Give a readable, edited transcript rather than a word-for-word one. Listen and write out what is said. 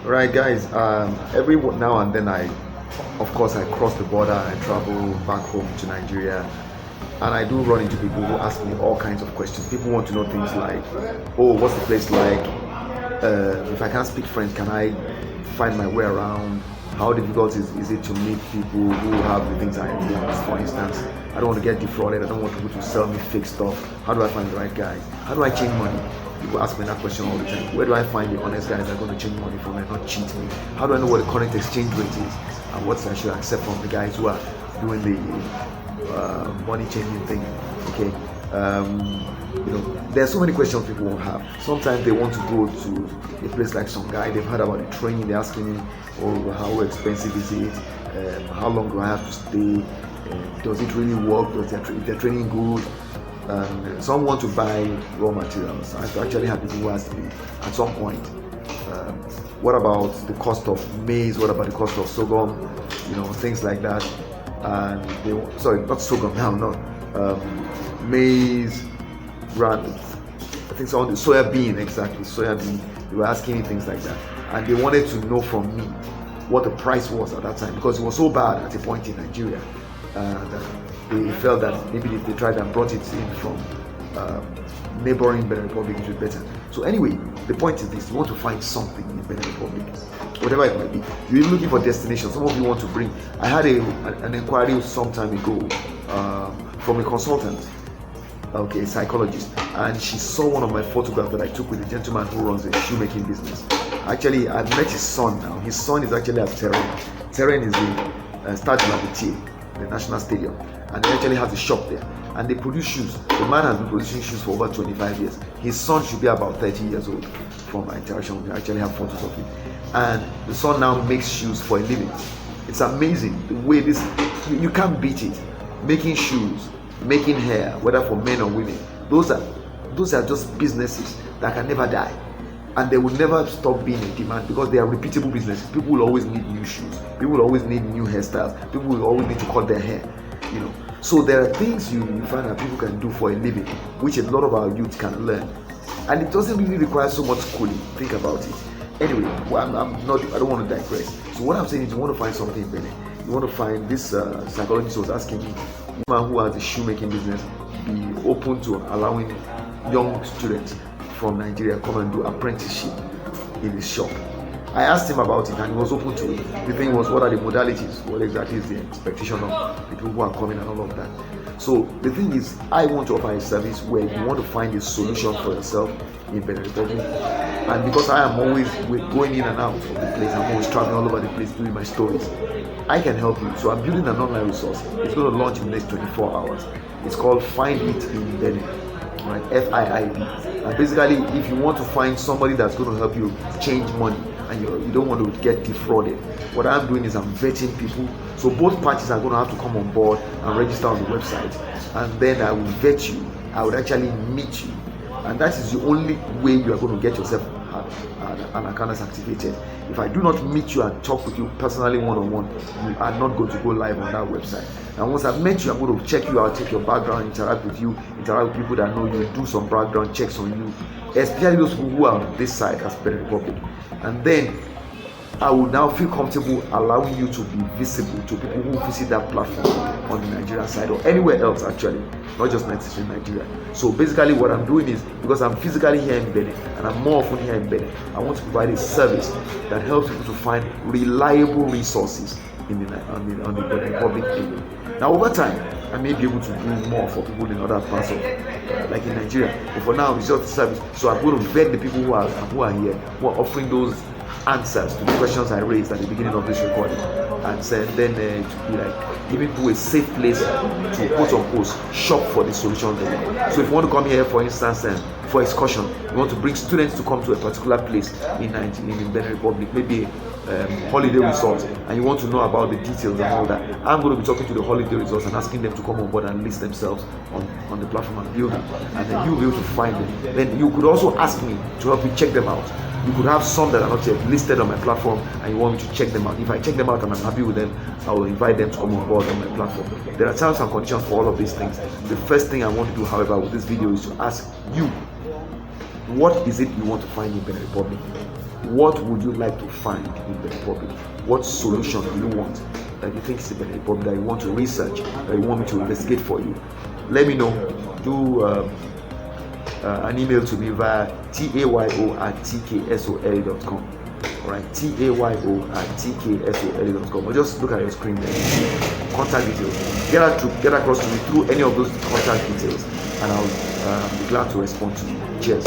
Right, guys. Every now and then, of course, I cross the border. I travel back home to Nigeria, and I do run into people who ask me all kinds of questions. People want to know things like, "Oh, what's the place like? If I can't speak French, can I find my way around? How difficult is it to meet people who have the things I want? For instance, I don't want to get defrauded. I don't want people to sell me fake stuff. How do I find the right guys? How do I change money?" People ask me that question all the time. Where do I find the honest guys that are going to change money for me and not cheat me? How do I know what the current exchange rate is? And what I should accept from the guys who are doing the money changing thing? Okay. There's so many questions people won't have. Sometimes they want to go to a place like some guy. They've heard about the training. They're asking me, "Oh, how expensive is it? How long do I have to stay? Does it really work? Is their training good?" Some want to buy raw materials. I actually have people who ask me at some point, what about the cost of maize? What about the cost of sorghum? Things like that. And not sorghum now, no. Maize, I think so on the soybean, exactly, soybean. They were asking me things like that. And they wanted to know from me what the price was at that time, because it was so bad at a point in Nigeria that they felt that maybe if they tried and brought it in from neighboring Benin Republic, it would be better. So anyway, the point is this: you want to find something in Benin Republic, whatever it might be. You're looking for destinations. Some of you want to bring. I had an inquiry some time ago from a consultant, a psychologist, and she saw one of my photographs that I took with a gentleman who runs a shoemaking business. Actually, I met his son now. His son is actually at Terrain. Terrain is the Stade Labitier, the national stadium, and he actually has a shop there. And they produce shoes. The man has been producing shoes for over 25 years. His son should be about 30 years old. From my interaction, we actually have photos of him. And the son now makes shoes for a living. It's amazing the way you can't beat it. Making shoes, making hair, whether for men or women. Those are just businesses that can never die. And they will never stop being in demand because they are repeatable businesses. People will always need new shoes. People will always need new hairstyles. People will always need to cut their hair. So there are things you find that people can do for a living, which a lot of our youth can learn. And it doesn't really require so much schooling. Think about it. Anyway, I don't want to digress. So what I'm saying is, you want to find something in Benin. You want to find this psychologist was asking me, a man who has a shoemaking business, be open to allowing young students from Nigeria come and do apprenticeship in his shop. I asked him about it and he was open to it. The thing was, what are the modalities? What exactly is the expectation of the people who are coming and all of that? So the thing is, I want to offer a service where you want to find a solution for yourself in Benin Republic. And because I am always going in and out of the place, I'm always traveling all over the place doing my stories, I can help you. So I'm building an online resource. It's going to launch in the next 24 hours. It's called Find It in Benin, right? FIID. And basically, if you want to find somebody that's going to help you change money, and you don't want to get defrauded, what I'm doing is I'm vetting people. So both parties are going to have to come on board and register on the website, and then I will vet you. I would actually meet you, and that is the only way you are going to get yourself an account as activated. If I do not meet you and talk with you personally one-on-one, you are not going to go live on that website. And once I've met you, I'm going to check you out, check your background, interact with you, interact with people that know you, do some background checks on you, especially those people who are on this side as Benin Republic. And then I will now feel comfortable allowing you to be visible to people who visit that platform on the Nigerian side or anywhere else, actually, not just necessarily Nigeria. So basically what I'm doing is, because I'm physically here in Benin and I'm more often here in Benin, I want to provide a service that helps people to find reliable resources on the Benin Republic area. Now over time, I may be able to do more for people in other parts of, like in Nigeria. But for now, it's just a service. So I'm going to vet the people who are here, who are offering those answers to the questions I raised at the beginning of this recording, and then to be like giving people a safe place to quote unquote shop for the solutions they want. So if you want to come here, for instance, for excursion, you want to bring students to come to a particular place in Benin Republic, maybe holiday resort, and you want to know about the details and all that, I'm going to be talking to the holiday resorts and asking them to come on board and list themselves on the platform and build it, and then you'll be able to find them. Then you could also ask me to help you check them out. You could have some that are not yet listed on my platform and you want me to check them out. If I check them out and I'm happy with them, I will invite them to come on board on my platform. There are terms and conditions for all of these things. The first thing I want to do, however, with this video is to ask you, what is it you want to find in Benin Republic? What would you like to find in Benin Republic? What solution do you want that you think is in Benin Republic, that you want to research, that you want me to investigate for you? Let me know. Do an email to me via tayo@tksol.com. Alright, tayo@tksol.com. Or just look at your screen there. Contact details. Get across to me through any of those contact details, and I'll be glad to respond to you. Cheers.